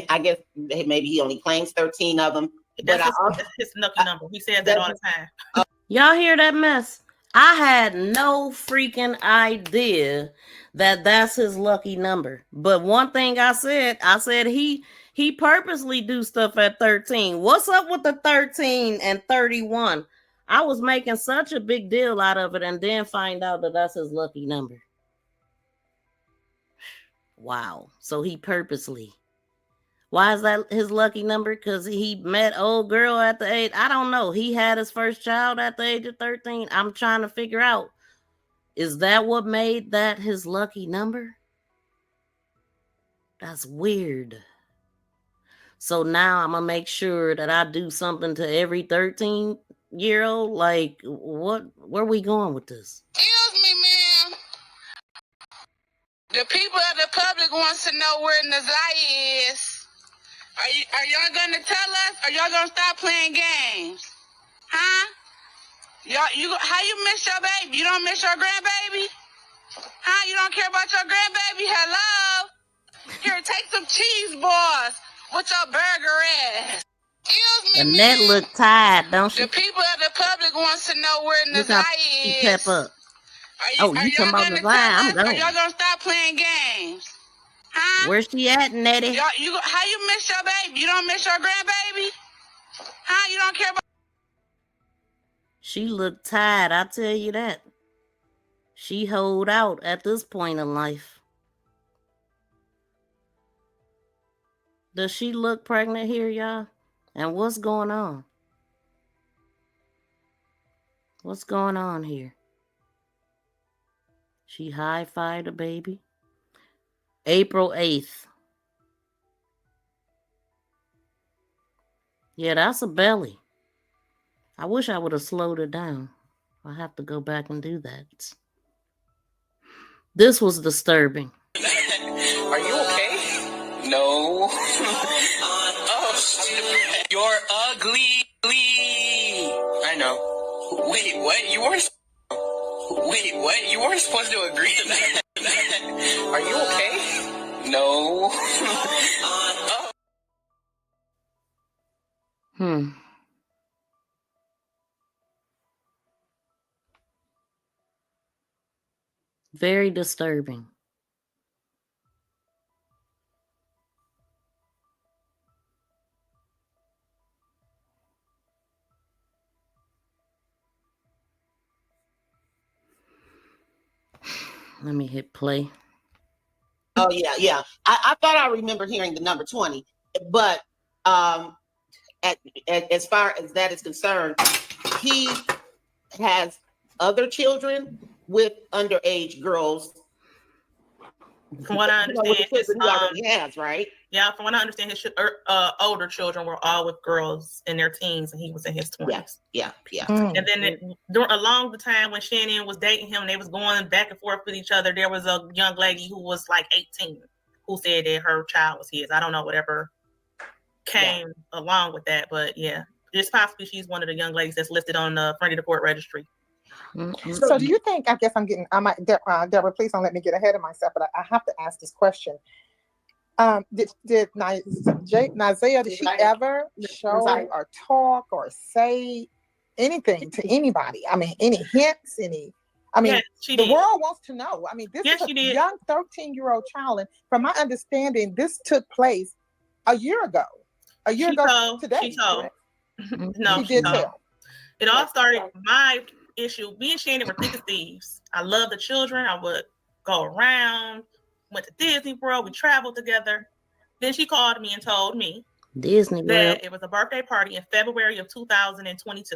I guess maybe he only claims 13 of them. That's his lucky number. He says that all the time. Y'all hear that mess? I had no freaking idea that that's his lucky number. But one thing I said he purposely do stuff at 13. What's up with the 13 and 31? I was making such a big deal out of it and then find out that that's his lucky number. Wow. So he purposely. Why is that his lucky number? Because he met old girl at the age, I don't know. He had his first child at the age of 13. I'm trying to figure out, is that what made that his lucky number? That's weird. So now I'm going to make sure that I do something to every 13-year-old. Like, where are we going with this? Excuse me, ma'am. The people of the public wants to know where Nazaya is. Are y'all gonna tell us? Or y'all gonna stop playing games? Huh? How you miss your baby? You don't miss your grandbaby? Huh? You don't care about your grandbaby? Hello? Here, take some cheese balls with your burger ass. Excuse me, Annette look tired, don't she? The people of the public wants to know where Nazaya is. Pep up. You talking about Nazaya? I'm going. Or y'all gonna stop playing games? Huh? Where's she at, Nettie? How you miss your baby? You don't miss your grandbaby? Huh? You don't care about... She looked tired, I tell you that. She hold out at this point in life. Does she look pregnant here, y'all? And what's going on? What's going on here? She high-fived a baby. April 8th. Yeah, that's a belly. I wish I would have slowed it down. I'll have to go back and do that. This was disturbing. Are you okay? No. Oh, you're ugly. I know. Wait, what? You weren't... Wait, what? You weren't supposed to agree to that. Are you okay? No. Very disturbing. Let me hit play. Oh, yeah. I thought I remembered hearing the number 20, but as far as that is concerned, he has other children with underage girls. From what I understand, he already has, right? Yeah, from what I understand, his older children were all with girls in their teens, and he was in his 20s. Yeah. And then along the time when Shannon was dating him, they was going back and forth with each other. There was a young lady who was like 18 who said that her child was his. I don't know whatever came along with that, but yeah, it's possibly she's one of the young ladies that's listed on the front of the court registry. So do you think, Deborah, please don't let me get ahead of myself, but I have to ask this question. Did Nazaya, did she ever show or talk or say anything to anybody? I mean, any hints, the world wants to know. I mean, this is a young 13-year-old child, and from my understanding, this took place a year ago. Today. She told. No, she did tell. It all started, my issue, me and Shannon were thick as thieves. I love the children. I would go around, went to Disney World, we traveled together. Then she called me and told me that it was a birthday party in February of 2022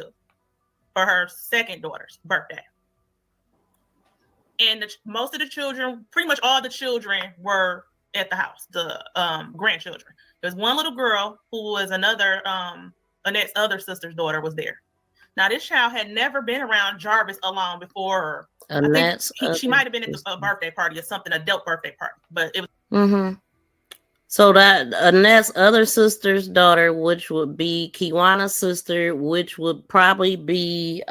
for her second daughter's birthday. And most of the children, pretty much all the children were at the house, the grandchildren. There's one little girl who was another, Annette's other sister's daughter was there. Now, this child had never been around Jarvis alone before. She might have been at a birthday party or something, adult birthday party, but it was. Mm-hmm. So that Annette's other sister's daughter, which would be Kiwana's sister, which would probably be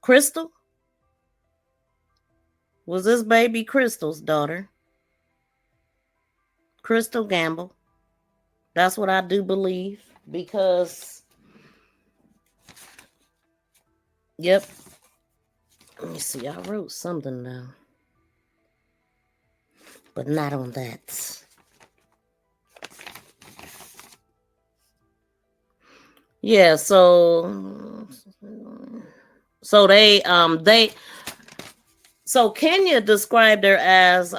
Crystal. Was this baby Crystal's daughter? Crystal Gamble. That's what I do believe, because yep. Let me see. I wrote something now, but not on that. Yeah, so Kenya described her as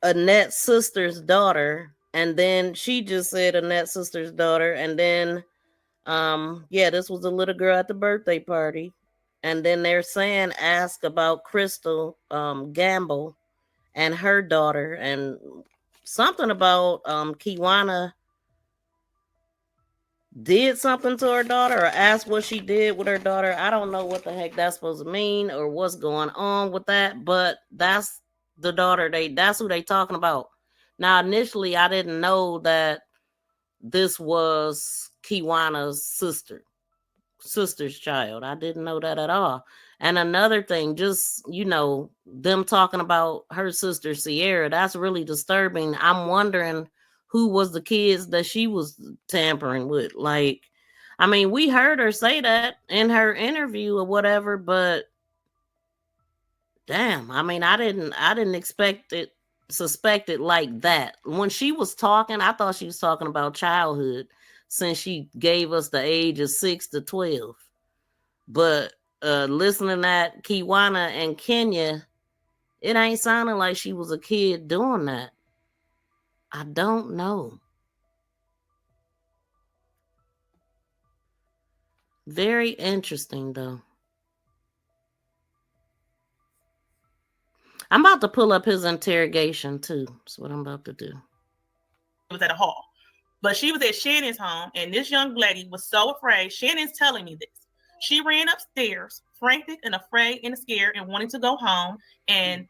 Annette's sister's daughter, and then she just said Annette's sister's daughter, and then this was a little girl at the birthday party, and then they're saying ask about Crystal Gamble and her daughter, and something about Kiwana did something to her daughter or asked what she did with her daughter. I don't know what the heck that's supposed to mean or what's going on with that, but that's the daughter. That's who they talking about. Now, initially, I didn't know that this was Kiwana's sister's child. I didn't know that at all. And another thing, just, them talking about her sister Sierra, that's really disturbing. I'm wondering who was the kids that she was tampering with. Like, I mean, we heard her say that in her interview or whatever, but damn, I mean, I didn't suspect it like that. When she was talking, I thought she was talking about childhood, since she gave us the age of 6 to 12. But listening at Kiwana and Kenya, it ain't sounding like she was a kid doing that. I don't know. Very interesting, though. I'm about to pull up his interrogation, too. That's what I'm about to do. It was at a hall. But she was at Shannon's home, and this young lady was so afraid. Shannon's telling me this. She ran upstairs, frantic and afraid and scared, and wanting to go home and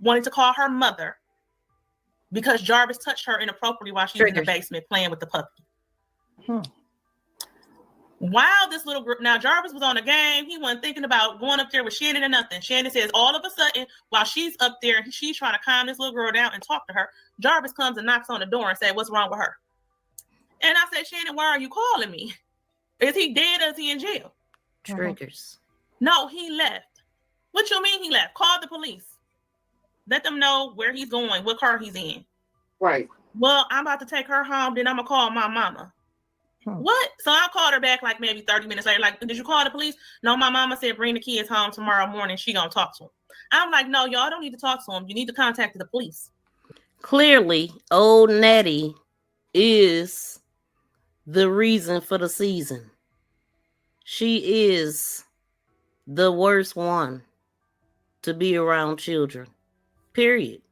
wanted to call her mother because Jarvis touched her inappropriately while she was in the basement playing with the puppy. While this little girl, now Jarvis was on a game, he wasn't thinking about going up there with Shannon or nothing. Shannon says all of a sudden, while she's up there, she's trying to calm this little girl down and talk to her, Jarvis comes and knocks on the door and says, "What's wrong with her?" And I said, "Shannon, why are you calling me? Is he dead or is he in jail?" Triggers. No, he left. What you mean he left? Call the police. Let them know where he's going, what car he's in. Right. Well, I'm about to take her home, then I'm going to call my mama. What? So I called her back like maybe 30 minutes later. Like, did you call the police? No, my mama said bring the kids home tomorrow morning. She going to talk to them. I'm like, no, y'all don't need to talk to them. You need to contact the police. Clearly, old Nettie is the reason for the season. She is the worst one to be around children. Period.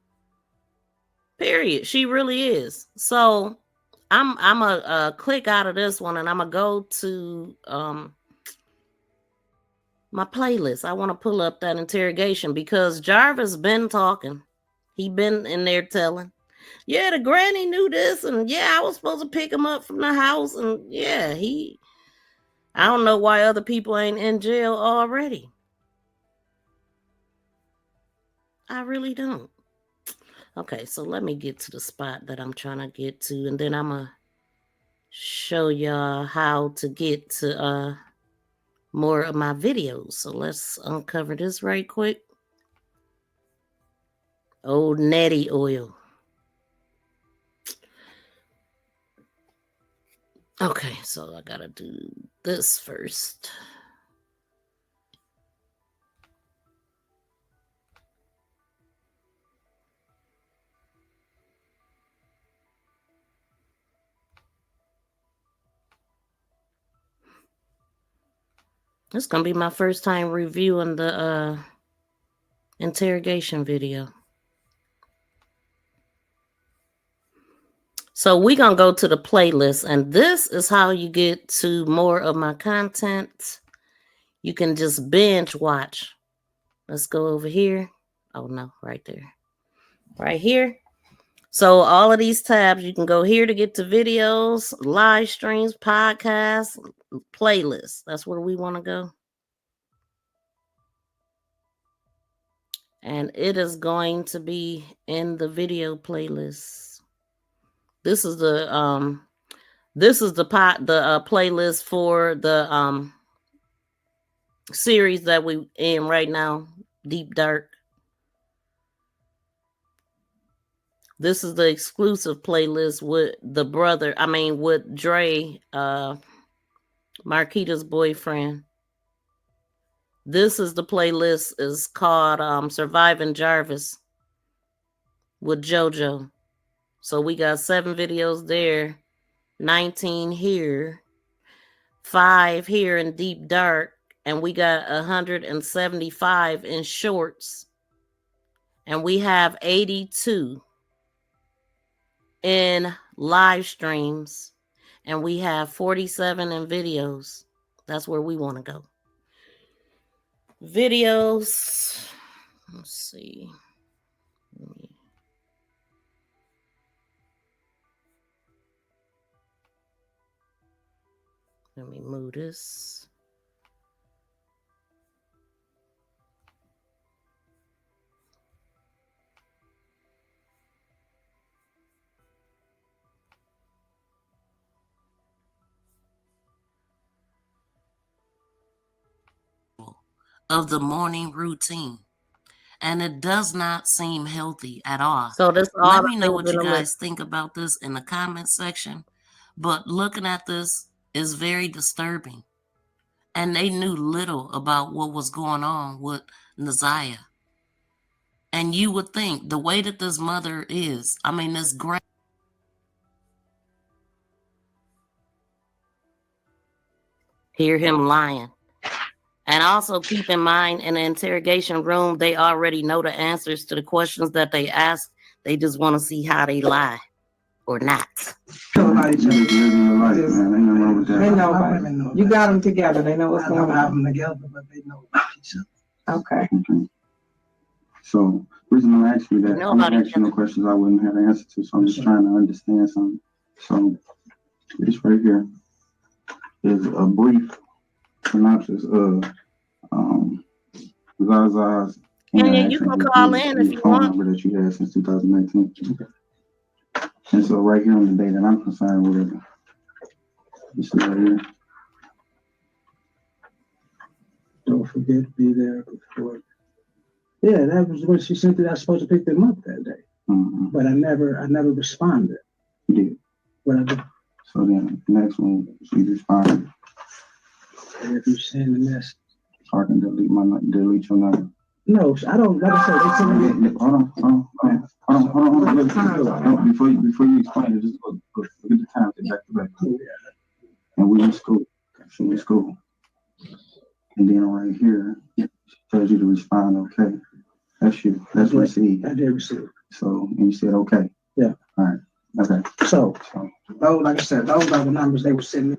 She really is. So I'm a click out of this one, and I'm gonna go to my playlist. I want to pull up that interrogation because Jarvis been talking. He been in there telling, yeah, the granny knew this, and yeah, I was supposed to pick him up from the house, and yeah, I don't know why other people ain't in jail already. I really don't. Okay, so let me get to the spot that I'm trying to get to, and then I'm going to show y'all how to get to more of my videos. So let's uncover this right quick. Old Nettie oil. Okay, so I got to do this first. It's going to be my first time reviewing the interrogation video. So we're going to go to the playlist, and this is how you get to more of my content. You can just binge watch. Let's go over here. Oh, no, right there. Right here. So all of these tabs, you can go here to get to videos, live streams, podcasts, playlists. That's where we want to go. And it is going to be in the video playlist. This is the playlist for the series that we in right now, Deep Dark. This is the exclusive playlist with with Dre, Marquita's boyfriend. This is the playlist is called Surviving Jarvis with JoJo. So we got 7 videos there, 19 here, 5 here in Deep Dark, and we got 175 in shorts. And we have 82 in live streams, and we have 47 in videos. That's where we want to go. Videos. Let's see. Let me move this. Of the morning routine, and it does not seem healthy at all. So this let me know what you guys think about this in the comment section. But looking at this is very disturbing, and they knew little about what was going on with Naziah. And you would think the way that this mother is, I mean, this grand. Hear him lying. And also keep in mind, in the interrogation room, they already know the answers to the questions that they ask. They just want to see how they lie or not. They know. You got them together. They know what's going on. I have them together, but they know about each other. Okay. So, the reason I'm asking you that, I'm not asking no questions I wouldn't have an answer to, so I'm just trying to understand something. So, this right here is a brief synopsis of Zaza's you can call in if you phone want. Number that you had since 2019. And so right here on the day that I'm concerned with, this is right here. Don't forget to be there before. Yeah, that was when she sent it. I was supposed to pick them up that day, but I never responded. You did. What I did. So then the next one, she responded. And if you send a message, so I can delete your number. No, I don't. Like I said, they send me. Hold on. Look, before you explain it, just look at the time. Back to back. And we in school. So we in school. And then right here, it tells you to respond. Okay, that's you. That's received. I did receive. So and you said okay. Yeah. All right. Okay. So those, like I said, those are the numbers they were sending me.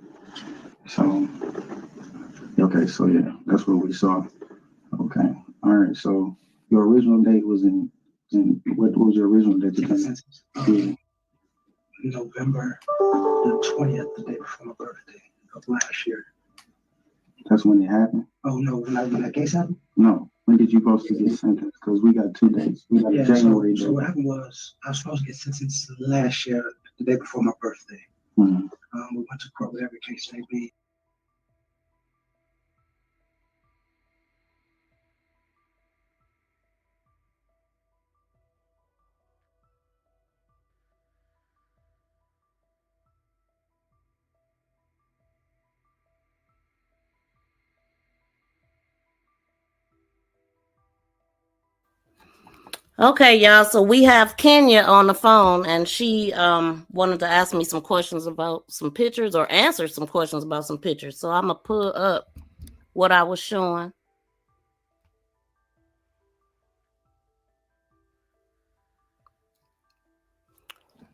So okay. So yeah, that's what we saw. Okay. All right. So your original date was in what was your original date? November the 20th, the day before my birthday of last year. That's when it happened? Oh, no, when that case happened? No. When did you supposed to get sentenced? Because we got 2 days. We got January. So what happened was, I was supposed to get sentenced last year, the day before my birthday. Mm-hmm. We went to court with every case may be. Okay, y'all. So we have Kenya on the phone, and she wanted to ask me some questions about some pictures or answer some questions about some pictures. So I'm gonna pull up what I was showing.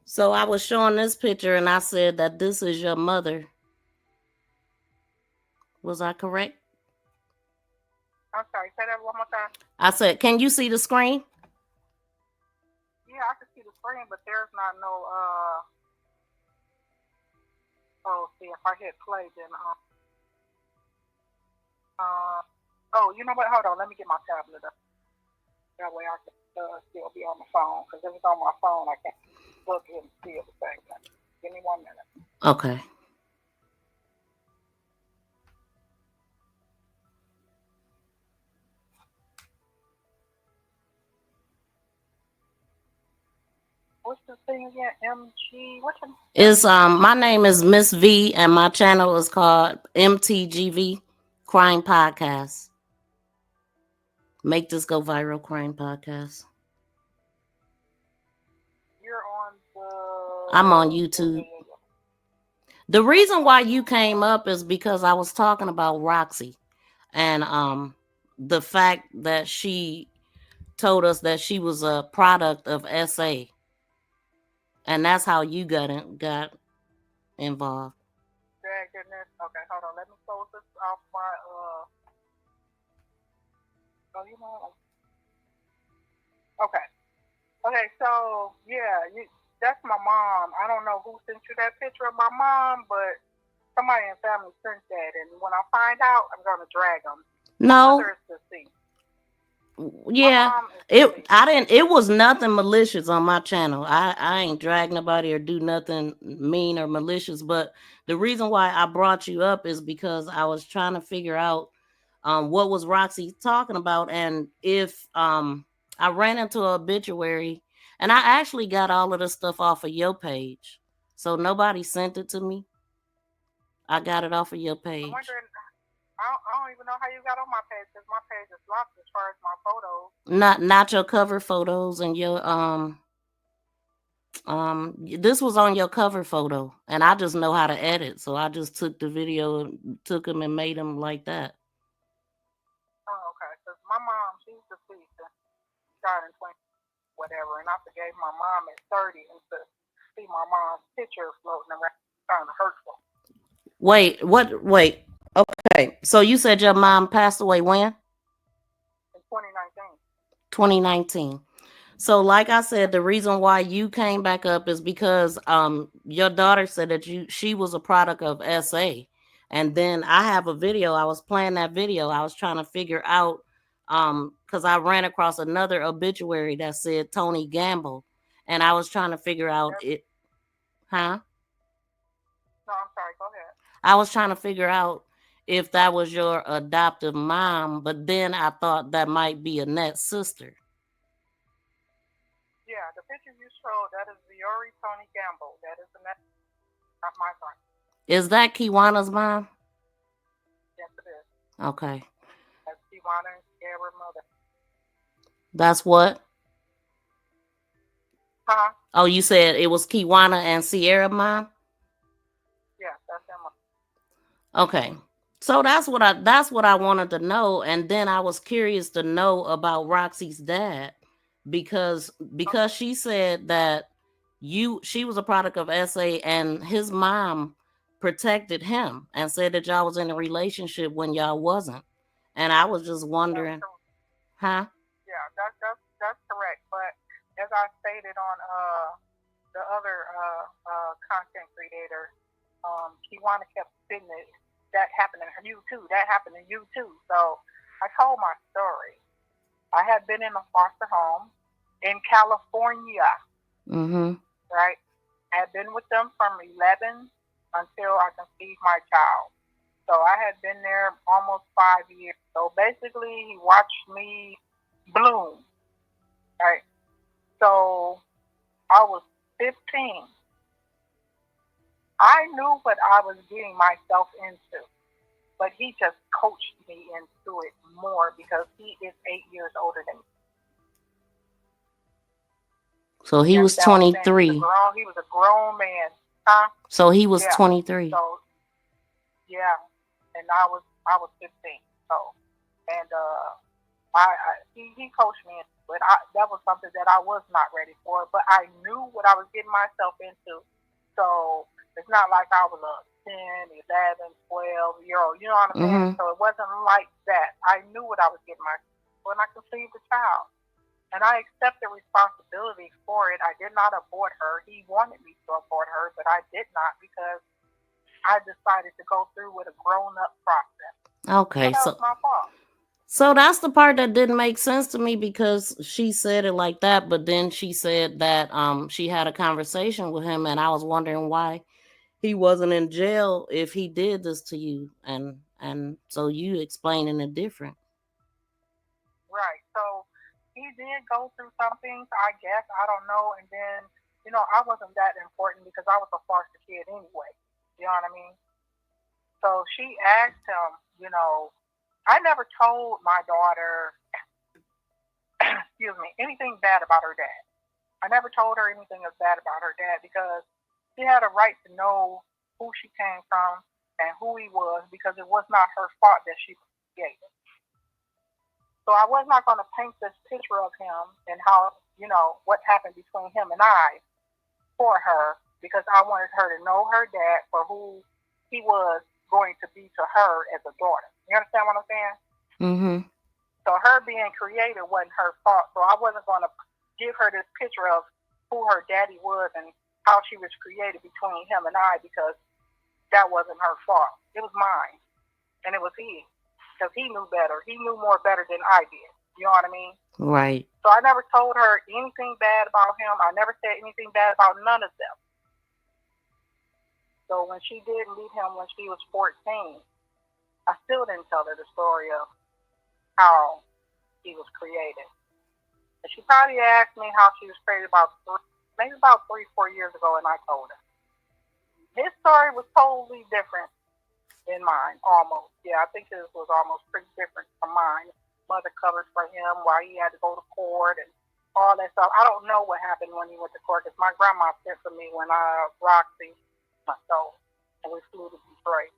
So I was showing this picture, and I said that this is your mother. Was I correct? I'm sorry, say that one more time. I said, can you see the screen? Yeah, I can see the screen, but there's not no see if I hit play then oh, you know what? Hold on, let me get my tablet up. That way I can still be on the phone, because if it's on my phone I can't. look and see the same thing. Give me 1 minute. Okay. What's the thing again? MG. What's the? It's my name is Miss V, and my channel is called MTGV Crime Podcast. Make this go viral, crime podcast. You're on the. I'm on YouTube. The reason why you came up is because I was talking about Roxy, and the fact that she told us that she was a product of SA, and that's how you got involved. Goodness. Okay, hold on. Let me close this off my Oh, you know. Okay. Okay. So yeah, that's my mom. I don't know who sent you that picture of my mom, but somebody in family sent that, and when I find out, I'm gonna drag them. No. My mother is deceased. Yeah, it was nothing malicious on my channel. I ain't drag nobody or do nothing mean or malicious, but the reason why I brought you up is because I was trying to figure out what was Roxy talking about, and if I ran into an obituary, and I actually got all of the stuff off of your page, so nobody sent it to me. I got it off of your page. I'm wondering, I don't even know how you got on my page, because my page is locked as far as my photos. Not your cover photos and your this was on your cover photo, and I just know how to edit, so I just took the video, took them and made them like that. Oh, okay. Because my mom, she's deceased, died in 20 whatever, and I forgave my mom at 30, and to see my mom's picture floating around, kind of hurtful. Wait, what? Wait. Okay, so you said your mom passed away when? In 2019. 2019. So like I said, the reason why you came back up is because your daughter said that she was a product of SA. And then I have a video. I was playing that video. I was trying to figure out because I ran across another obituary that said Tony Gamble. And I was trying to figure out it. Huh? No, I'm sorry. Go ahead. I was trying to figure out if that was your adoptive mom, but then I thought that might be Annette's sister. Yeah, the picture you showed, that is Viore Tony Gamble. That is Annette, not my son. Is that Kiwana's mom? Yes, it is. Okay. That's Kiwana and Sierra mother. That's what? Huh? Oh, you said it was Kiwana and Sierra mom? Yeah, that's them. Okay. So that's what I wanted to know, and then I was curious to know about Roxy's dad because she said that she was a product of SA and his mom protected him and said that y'all was in a relationship when y'all wasn't. And I was just wondering, huh? Yeah, that's correct. But as I stated on the other content creator, Kiwana kept saying that happened in you too. That happened in you too. So I told my story. I had been in a foster home in California. Mm-hmm. Right? I had been with them from 11 until I conceived my child. So I had been there almost 5 years. So basically, he watched me bloom. Right? So I was 15. I knew what I was getting myself into, but he just coached me into it more because he is 8 years older than me. So he was 23. He was a grown man. Huh? So he was 23. So, yeah. And I was 15. So, and he coached me, but that was something that I was not ready for. But I knew what I was getting myself into. So it's not like I was a 10, 11, 12-year-old. You know what I'm saying? Mm-hmm. So it wasn't like that. I knew what I was getting myself when I conceived the child. And I accepted responsibility for it. I did not abort her. He wanted me to abort her, but I did not because I decided to go through with a grown-up process. Okay, so that was my fault. So that's the part that didn't make sense to me because she said it like that, but then she said that she had a conversation with him, and I was wondering why he wasn't in jail if he did this to you, and so you explaining it different. Right. So he did go through some things, I guess. I don't know. And then, I wasn't that important because I was a foster kid anyway. You know what I mean? So she asked him, I never told my daughter, excuse me, anything bad about her dad. I never told her anything bad about her dad because she had a right to know who she came from and who he was because it was not her fault that she was created. So I was not going to paint this picture of him and how, what happened between him and I for her because I wanted her to know her dad for who he was going to be to her as a daughter. You understand what I'm saying? Mm-hmm. So her being created wasn't her fault. So I wasn't going to give her this picture of who her daddy was and how she was created between him and I because that wasn't her fault. It was mine. And it was his. Because he knew better. He knew more better than I did. You know what I mean? Right. So I never told her anything bad about him. I never said anything bad about none of them. So when she did meet him when she was 14, I still didn't tell her the story of how he was created. And she probably asked me how she was created maybe about 3-4 years ago, and I told her. His story was totally different than mine, almost. Yeah, I think his was almost pretty different from mine. Mother covered for him why he had to go to court and all that stuff. I don't know what happened when he went to court because my grandma sent for me when Roxy myself and we flew to Detroit.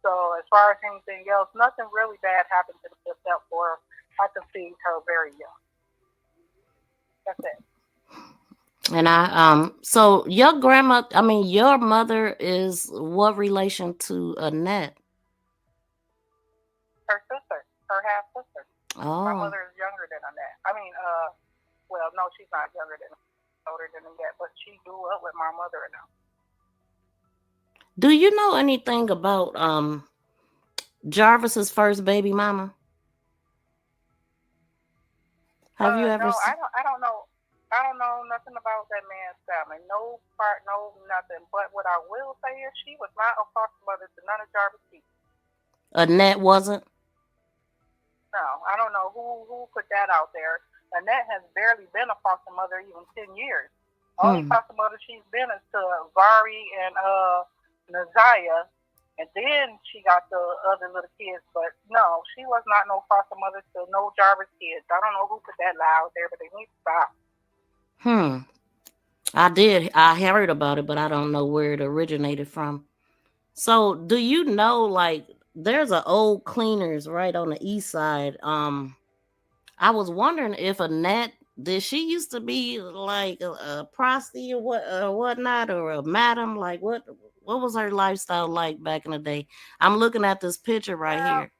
So as far as anything else, nothing really bad happened to me except for I conceived her very young. That's it. And so your your mother is what relation to Annette? Her sister, her half sister. Oh. My mother is younger than Annette. Well, no, she's not younger than older than Annette, but she grew up with my mother and them. Do you know anything about Jarvis's first baby mama? Have you ever? No, I don't know. I don't know nothing about that man's family. No part, no nothing. But what I will say is she was not a foster mother to none of Jarvis' people. Annette wasn't? No, I don't know who put that out there. Annette has barely been a foster mother even 10 years. Only foster mother she's been is to Vari and Naziah, and then she got the other little kids. But no, she was not no foster mother to no Jarvis kids. I don't know who put that lie out there, but they need to stop. I heard about it, but I don't know where it originated from. So do you know, like, there's an old cleaners right on the east side. I was wondering if Annette, did she used to be like a prostitute or whatnot, or a madam? Like what was her lifestyle like back in the day? I'm looking at this picture right here.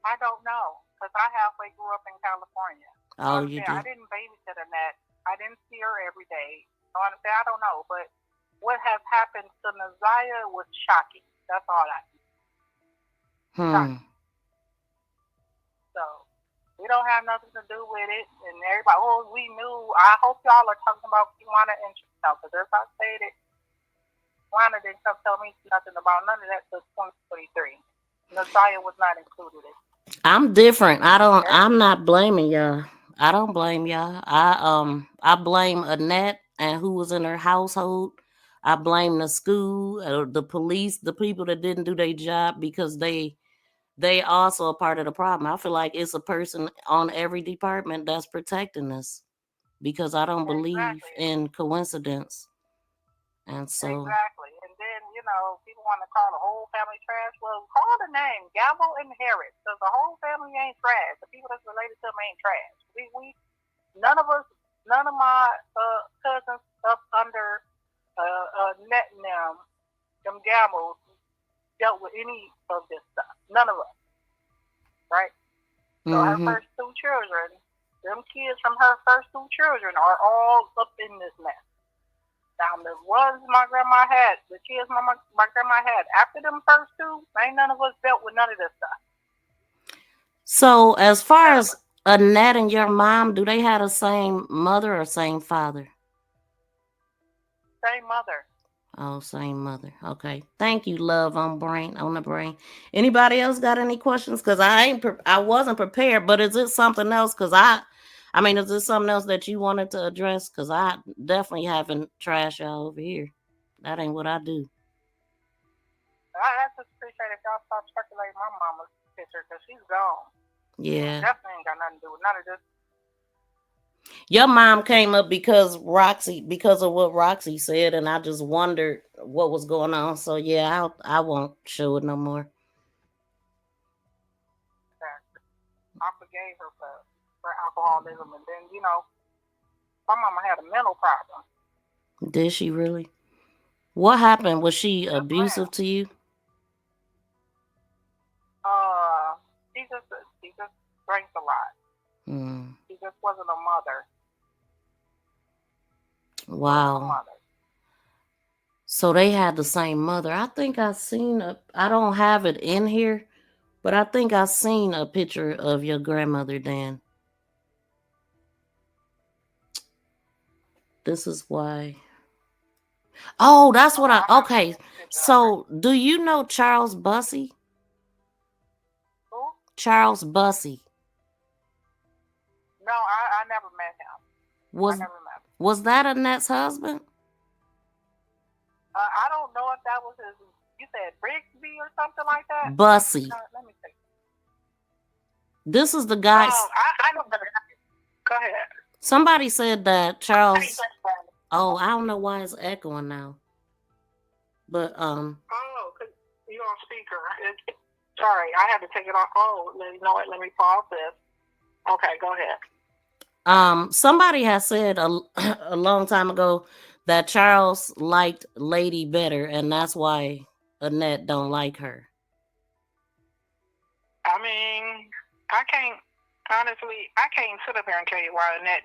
I don't know because I halfway grew up in California. Oh, you did. I didn't babysit Annette. I didn't see her every day. I don't know, but what has happened to Naziah was shocking. That's all I know. So we don't have nothing to do with it, and everybody, we knew. I hope y'all are talking about Kiwana and Chanel, because as I stated, Kiwana didn't come tell me nothing about none of that till 2023. Naziah was not included in it. I'm different. I'm not blaming y'all. I don't blame y'all. I blame Annette and who was in her household. I blame the school, the police, the people that didn't do their job because they also a part of the problem. I feel like it's a person on every department that's protecting us because I don't believe in coincidence. And so exactly. And then, people want to call the whole family trash. Well, call the name Gamble and Harris, because the whole family ain't trash. The people that's related to them ain't trash. None of my cousins up under Net and them Gambles dealt with any of this stuff. None of us. Right? So her first two children, them kids from her first two children are all up in this mess. Now, the ones my grandma had, the kids my grandma had after them first two, ain't none of us dealt with none of this stuff. So as far as Annette and your mom, do they have the same mother or same father? Same mother. Oh, same mother. Okay. Thank you, love on the brain. Anybody else got any questions? Because I wasn't prepared, but is it something else? Because is this something else that you wanted to address? Because I definitely haven't trashed y'all over here. That ain't what I do. I just appreciate if y'all stop circulating my mama's picture because she's gone. Yeah. Definitely ain't got nothing to do with none of this. Your mom came up because of what Roxy said, and I just wondered what was going on. So yeah, I won't show it no more. I forgave her for alcoholism, and then my mama had a mental problem. Did she really? What happened? Was she abusive to you? She just drank a lot. She just wasn't a mother. Wow. So they had the same mother. I think I don't have it in here, but I think I seen a picture of your grandmother, Dan. This is why. Oh, that's what okay. So do you know Charles Bussey? Who? Charles Bussey. No, I never met him. Was that Annette's husband? I don't know if that was his. You said Rigsby or something like that. Bussey. Let me see. This is the guy. Oh, I know. Go ahead. Somebody said that Charles. Oh, I don't know why it's echoing now. But Oh, cause you're on speaker. Sorry, I had to take it off. Oh, you know what? Let me pause this. Okay, go ahead. Somebody has said a long time ago that Charles liked Lady better, and that's why Annette don't like her. I mean, I can't sit up here and tell you why Annette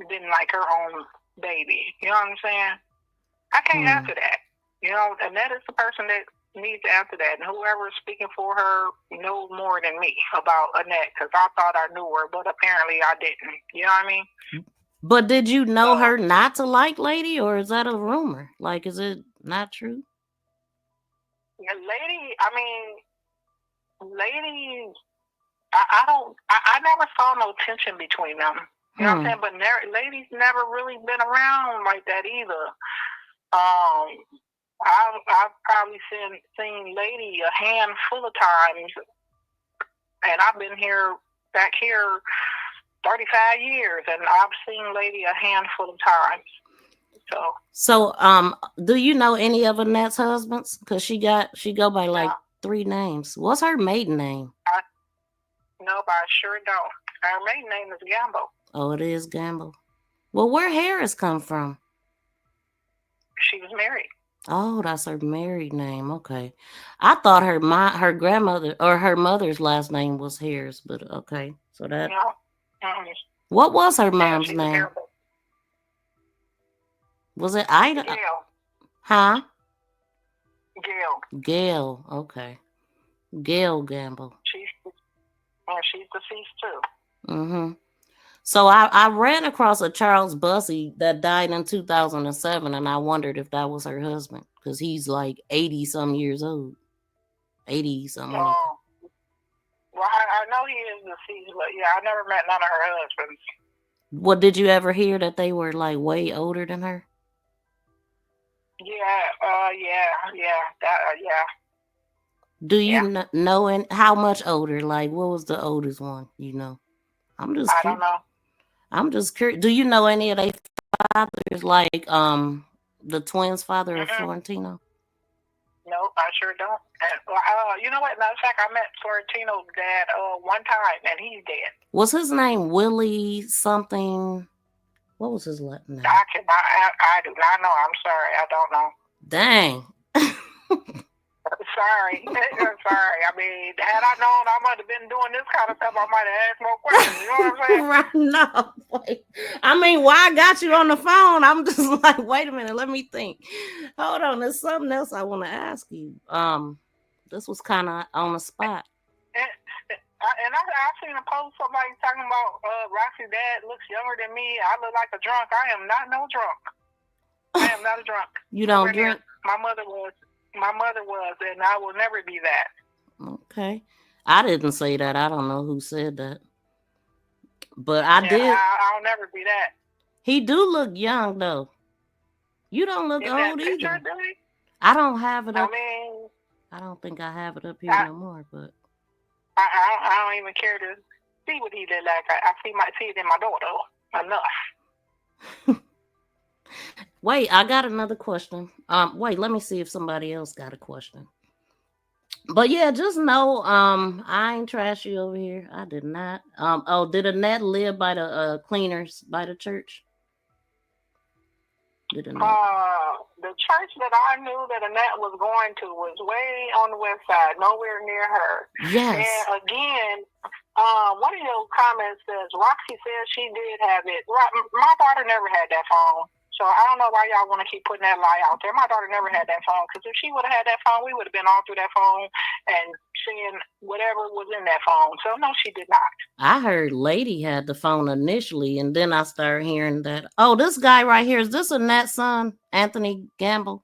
didn't like her own baby. You know what I'm saying? I can't answer that. Annette is the person that needs to answer that, and whoever is speaking for her knows more than me about Annette, because I thought I knew her, but apparently I didn't. You know what I mean? But did you know her not to like Lady, or is that a rumor? Like, is it not true? Lady, I never saw no tension between them. You know what I'm saying? But Lady's never really been around like that either. I've probably seen Lady a handful of times, and I've been back here 35 years, and I've seen Lady a handful of times. So, do you know any of Annette's husbands? Because she go by like 3 names. What's her maiden name? No, but I sure don't. Her maiden name is Gamble. Oh, it is Gamble. Well, where Harris come from? She was married. Oh, that's her married name. Okay, I thought her grandmother or her mother's last name was Harris, but okay, so that. No. What was her mom's name? Terrible. Was it Ida? Gail. Huh? Gail. Gail. Okay. Gail Gamble. She's deceased too. So I ran across a Charles Bussey that died in 2007, and I wondered if that was her husband, because he's like 80 some years old. 80 something. Oh. Well, I know he is deceased, but yeah, I never met none of her husbands. Well, did you ever hear that they were like way older than her? Yeah. Do you know how much older? Like, what was the oldest one? I'm just. I don't know. I'm just curious. Do you know any of their fathers? Like, the twins' father of Florentino? Nope, I sure don't. You know what? Matter of fact, I met Florentino's dad one time, and he's dead. Was his name Willie something? What was his name? I do not know. I'm sorry. I don't know. Dang. Sorry. Sorry. I mean, had I known I might have been doing this kind of stuff, I might have asked more questions. You know what I'm saying? Right. No. Wait. I mean, why I got you on the phone? I'm just like, wait a minute. Let me think. Hold on. There's something else I want to ask you. This was kind of on the spot. I seen a post somebody talking about Roxy's dad looks younger than me. I look like a drunk. I am not no drunk. I am not a drunk. You don't drink? My mother was, and I will never be that. Okay. I didn't say that. I don't know who said that. But I did. I'll never be that. He do look young though. You don't look In old that picture, either. do he? I don't have it up. I mean, I don't think I have it up here no more, but I don't even care to see what he look like. I see it in my daughter enough. Wait, I got another question. Wait, let me see if somebody else got a question. But yeah, just know, I ain't trashy over here. I did not. Did Annette live by the cleaners by the church? Did Annette? The church that I knew that Annette was going to was way on the west side, nowhere near her. Yes. And again, one of your comments says Roxy says she did have it. My daughter never had that phone. So I don't know why y'all want to keep putting that lie out there. My daughter never had that phone, because if she would have had that phone, we would have been all through that phone and seeing whatever was in that phone. So no, she did not. I heard Lady had the phone initially, and then I started hearing that. Oh, this guy right here, is this Annette's son, Anthony Gamble?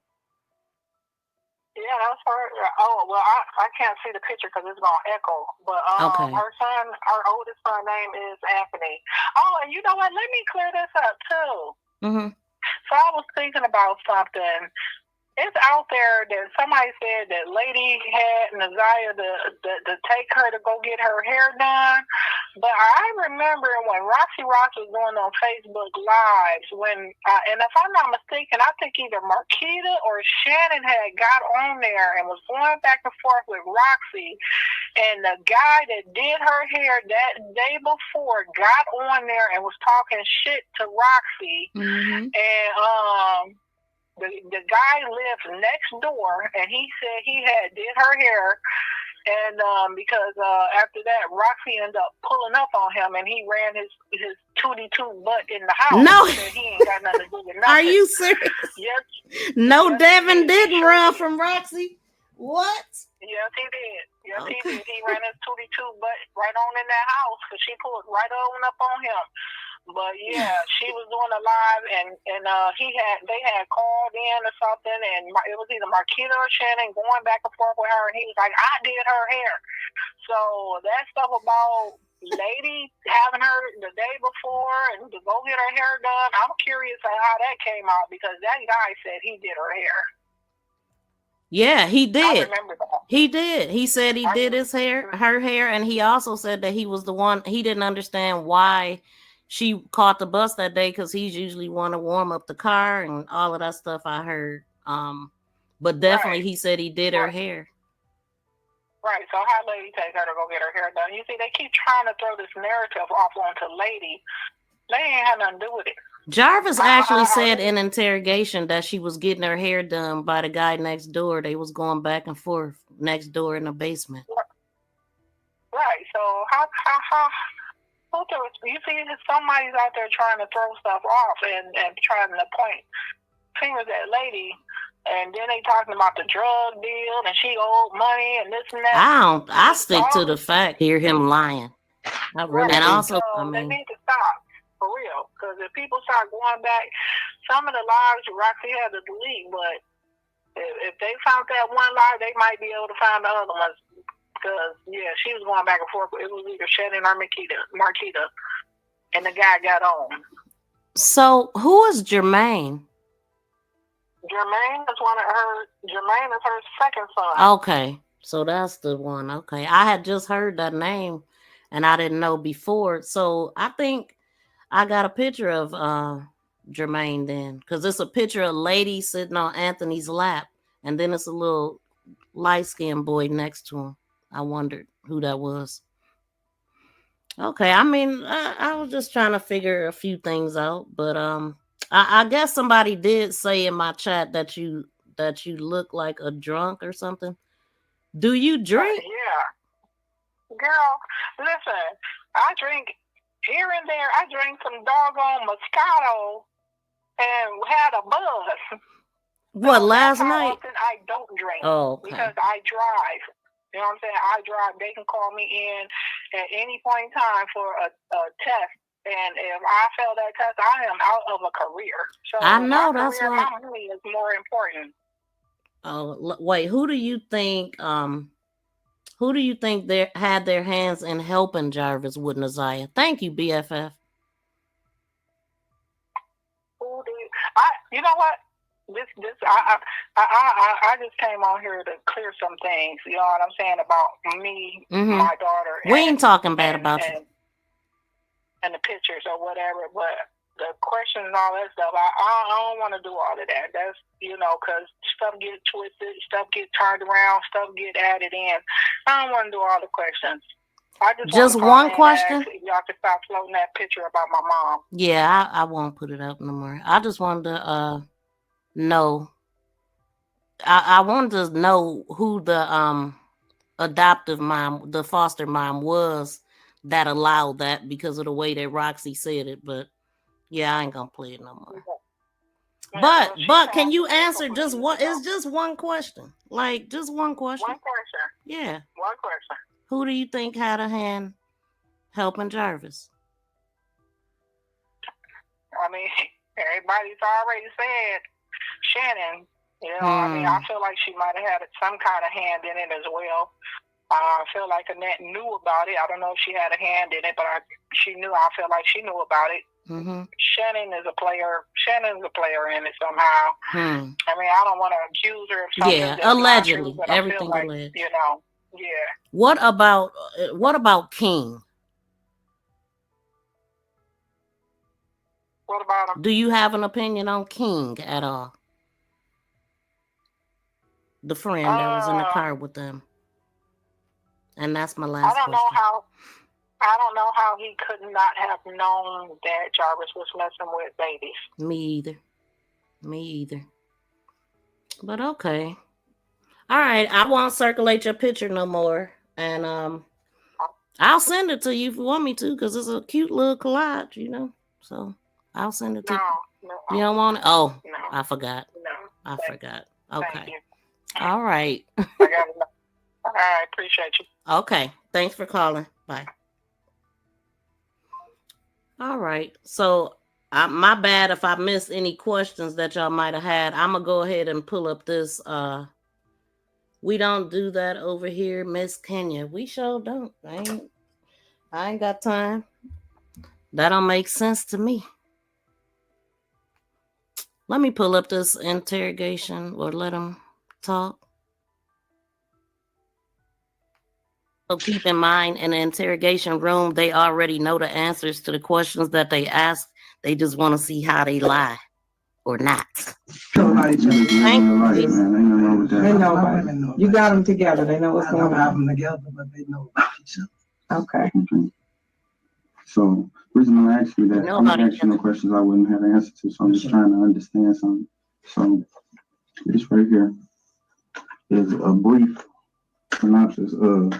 Yeah, that's her. Oh, well, I can't see the picture because it's going to echo. But Okay. her oldest son name is Anthony. Oh, and you know what? Let me clear this up, too. Mm-hmm. So I was thinking about something. It's out there that somebody said that Lady had Naziah to take her to go get her hair done. But I remember when Roxy Ross was going on Facebook Lives, and if I'm not mistaken, I think either Marquita or Shannon had got on there and was going back and forth with Roxy. And the guy that did her hair that day before got on there and was talking shit to Roxy. Mm-hmm. And the guy lived next door, and he said he did her hair, and because after that, Roxy ended up pulling up on him, and he ran his tootie toot butt in the house. No, and he ain't got nothing to do with nothing. Are you serious? Yes. No, yes, Devin didn't run from Roxy. What? Yes, he did. Yes, Okay. he did. He ran his tootie toot butt right on in that house, because she pulled right on up on him. But yeah, she was doing a live, and they had called in or something, and it was either Marquita or Shannon going back and forth with her, and he was like, I did her hair. So that stuff about Lady having her the day before and to go get her hair done, I'm curious on how that came out, because that guy said he did her hair. Yeah, he did. I remember that. He did. He said he did her hair, and he also said that he was the one. He didn't understand why she caught the bus that day, because he's usually want to warm up the car and all of that stuff. I heard. But definitely, he said he did her hair. Right. So how Lady take her to go get her hair done? You see, they keep trying to throw this narrative off onto Lady. Lady ain't had nothing to do with it. Jarvis actually said in interrogation that she was getting her hair done by the guy next door. They was going back and forth next door in the basement. Right. So how you see, somebody's out there trying to throw stuff off and trying to point fingers at Lady, and then they talking about the drug deal and she owed money and this and that. I stick to the fact. Hear him lying. I really. And also, they need to stop for real, because if people start going back, some of the lies Roxy had to delete, but if they found that one lie, they might be able to find the other ones. Because, yeah, she was going back and forth. It was either Shannon or Marquita. And the guy got on. So, who is Jermaine? Jermaine is her second son. Okay. So, that's the one. Okay. I had just heard that name, and I didn't know before. So, I think I got a picture of Jermaine then. Because it's a picture of Lady sitting on Anthony's lap. And then it's a little light-skinned boy next to him. I wondered who that was. Okay, I mean, I was just trying to figure a few things out, but I guess somebody did say in my chat that you look like a drunk or something. Do you drink? Yeah, girl, listen, I drink here and there. I drank some doggone Moscato and had a buzz. What, last night? Often I don't drink. Oh, okay. Because I drive. You know what I'm saying? I drive. They can call me in, at any point in time for a test. And if I fail that test, I am out of a career. So I know, my that's career, why. my money is more important. Oh, wait, who do you think they had their hands in helping Jarvis with Naziah? Thank you, BFF. You know what? I just came on here to clear some things. You know what I'm saying about me, my daughter. We ain't talking bad about you. And the pictures or whatever, but the questions and all that stuff, I don't want to do all of that. That's, because stuff get twisted, stuff get turned around, stuff get added in. I don't want to do all the questions. I just one question. If y'all could stop floating that picture about my mom. Yeah, I won't put it up no more. I just wanted to know. I wanted to know who the adoptive mom, the foster mom was that allowed that because of the way that Roxy said it. But yeah, I ain't gonna play it no more. Yeah, but can you answer just what? It's just one question. Like just one question. One question. Yeah. One question. Who do you think had a hand helping Jarvis? I mean, everybody's already said Shannon. I mean, I feel like she might have had some kind of hand in it as well. I feel like Annette knew about it. I don't know if she had a hand in it, but she knew. I feel like she knew about it. Shannon is a player. Shannon's a player in it somehow. I mean, I don't want to accuse her of something. Yeah, allegedly. True, Everything like, alleged. Yeah. What about King? What about him? Do you have an opinion on King at all? The friend that was in the car with them. And that's my last question. I don't know how he could not have known that Jarvis was messing with babies. Me either. But okay. All right, I won't circulate your picture no more. And I'll send it to you if you want me to, because it's a cute little collage, So I'll send it to you. No. You don't want it? Oh, no. I forgot. No. I forgot. Okay. Thank you. All right. I got it. All right, appreciate you. Okay. Thanks for calling. Bye. All right. So my bad if I missed any questions that y'all might have had. I'm gonna go ahead and pull up this. We don't do that over here, Miss Kenya. We sure don't. I ain't got time. That don't make sense to me. Let me pull up this interrogation or let them talk. So keep in mind, in the interrogation room, they already know the answers to the questions that they ask. They just want to see how they lie or not. Thank you. They know. You got them together. They know what's going on. I don't have them together, but they know about each other. Okay. So the reason I asked you that, I'm not asking no questions I wouldn't have answers to. So I'm just trying to understand something. So this right here is a brief synopsis of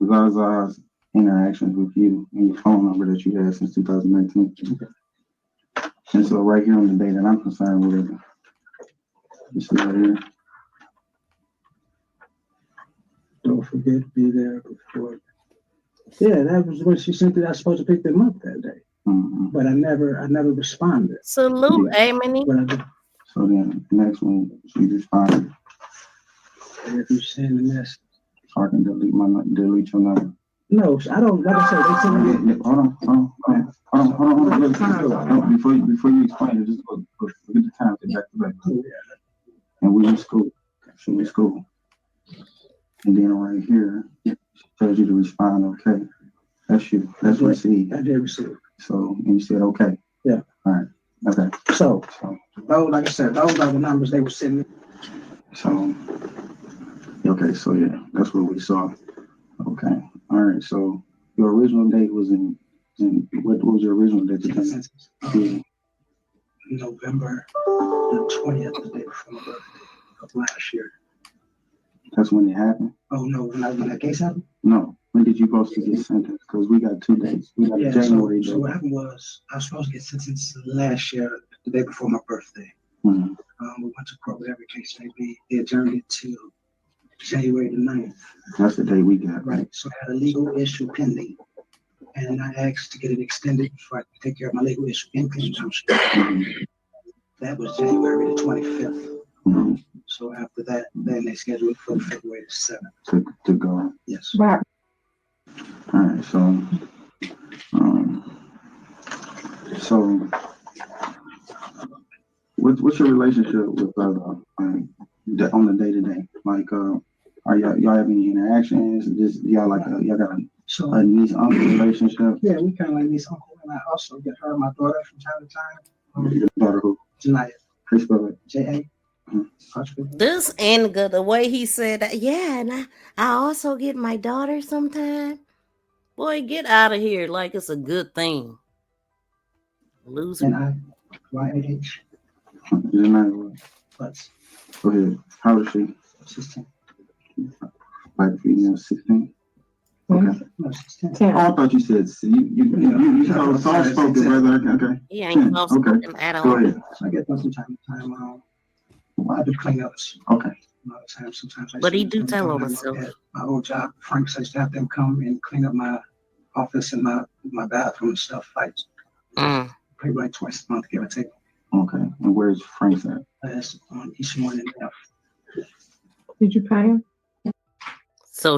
Zaza's interactions with you and your phone number that you had since 2019. And so right here on the day that I'm concerned with, you see right here. Don't forget to be there before. Yeah, that was when she sent it. I was supposed to pick them up that day, but I never responded. Salute, Amity. So then the next one, she responded. If you send a message, so I can delete your number. No, I don't. Like I said, they send me. Hold on. Before you explain it, just look at the time back to back. And we in school. She in school. And then right here, she tells you to respond, okay. That's you. That's received. I did receive. So, and you said, okay. Yeah. All right. Okay. So those, like I said, those are the numbers they were sending. So, okay. So, yeah, that's what we saw. Okay. All right. So, your original date was in what was your original date? November the 20th, the day before my birthday of last year. That's when it happened? Oh, no, when that case happened? No. When did you supposed to get sentenced? Because we got 2 dates. We got a January date. So what happened was, I was supposed to get sentenced last year, the day before my birthday. Mm-hmm. We went to court with every case may be. They adjourned it to January the 9th. That's the day we got. Right. So I had a legal issue pending. And I asked to get it extended before I could take care of my legal issue in Clean Township. That was January the 25th. Mm-hmm. So after that, then they scheduled for February the 7th. To go. Yes. Right. All right, so what's your relationship with on the day to day? Like, are y'all have any interactions? Just y'all like y'all got a niece uncle relationship? Yeah, we kind of like niece uncle, and I also get her my daughter from time to time. Your daughter who? Janaya. How you spell it? J.A. This Inga, the way he said that, yeah, and I also get my daughter sometime. Boy, get out of here like it's a good thing. Loser. N-I-Y-A-H. What? Go ahead. How old is she? 16. Like female, 16? Okay. No, 16. Oh, I thought you said you so soft spoken, brother. Okay. He ain't soft spoken at all. Go ahead. So I get them from time to time. I do cleanups. Okay. Sometimes But he do tell on himself. My old job, Frank says to have them come and clean up my office and my bathroom and stuff. Like probably like twice a month, give or take. Okay. And where's Frank's at? That's on East 1 and F. Did you pay him? So